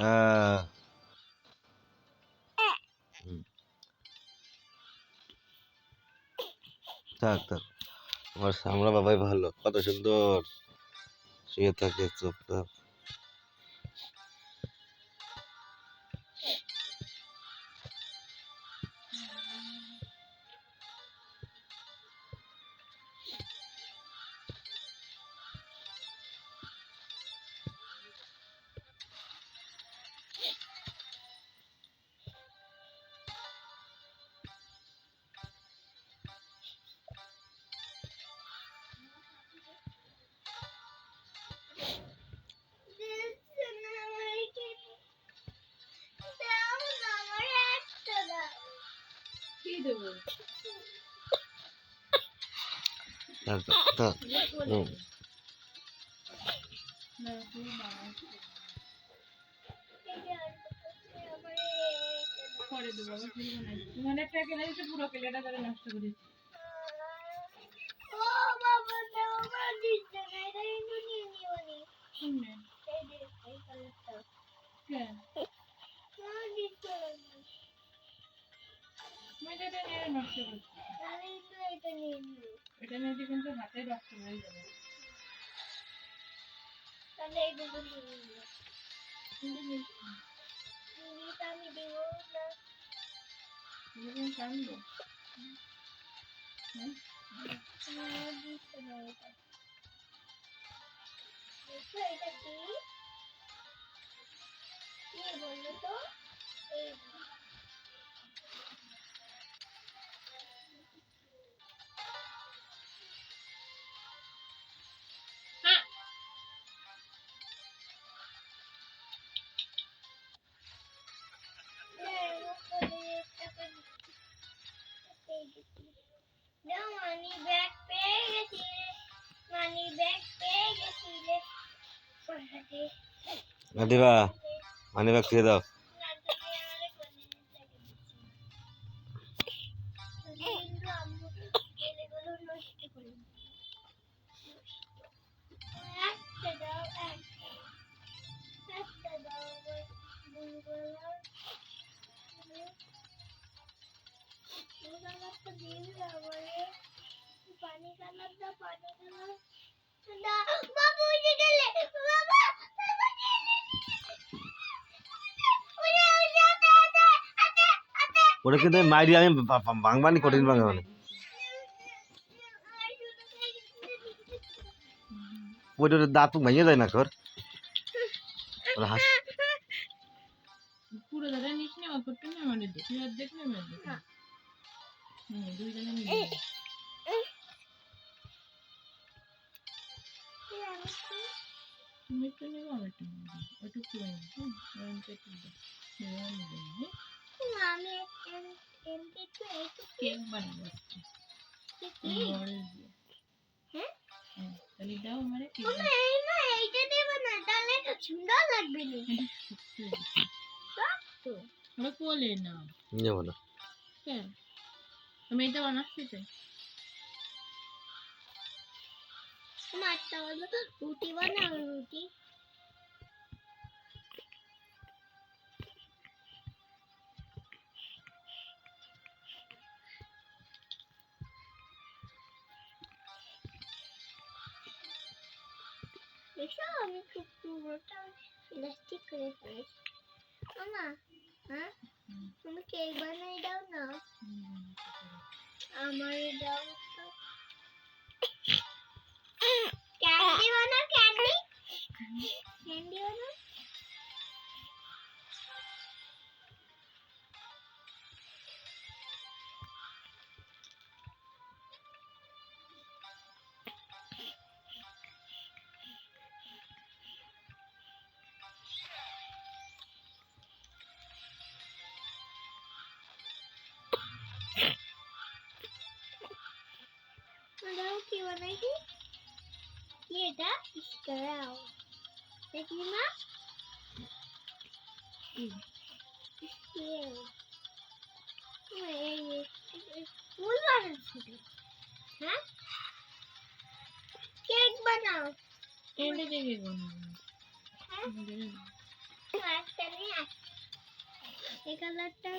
আহ, থাক থাক, আমার সামলা বাবাই ভালো, কত সুন্দর শুয়ে থাকে চুপচাপ। থাক থাক থাক। হুম। দিবা মানি ব্যাগ দিয়ে দাও। ওটা কিন্তু মাইরি আমি ভাঙবানি কঠিন ভাঙা মানে ওইটা দাঁত ভেঙে যায় না কর হাস পুরো দাদা নিস না অল্প একটু না মানে দেখি আর দেখ না মানে দুই জনে মিলে তুমি তো নেব আমি তো ওটা কি হয় আমি তো আমি এমপি তো একটু কেক বানাবো হ্যাঁ তাহলে দাও আমারে কি এই না এইটা দেব না তাহলে তো সুন্দর লাগবে না তো আমরা কোলে না নেব না কেন তুমি এটা বানাচ্ছি তো মাছটা হলো রুটি বানাও রুটি দেখো আমি খুব পুরোটা ইলাস্টিক করে ফেলেছি মামা হ্যাঁ তুমি কেক বানাই দাও না আমার দাও তো ক্যান্ডি বানাও ক্যান্ডি ক্যান্ডি বানাও দাও কি বানাইছি কি এটা ইস্কারাও দেখি মা ফুল বানাচ্ছি হ্যাঁ কেক বানাও কেক বানাও হ্যাঁ এই কালারটা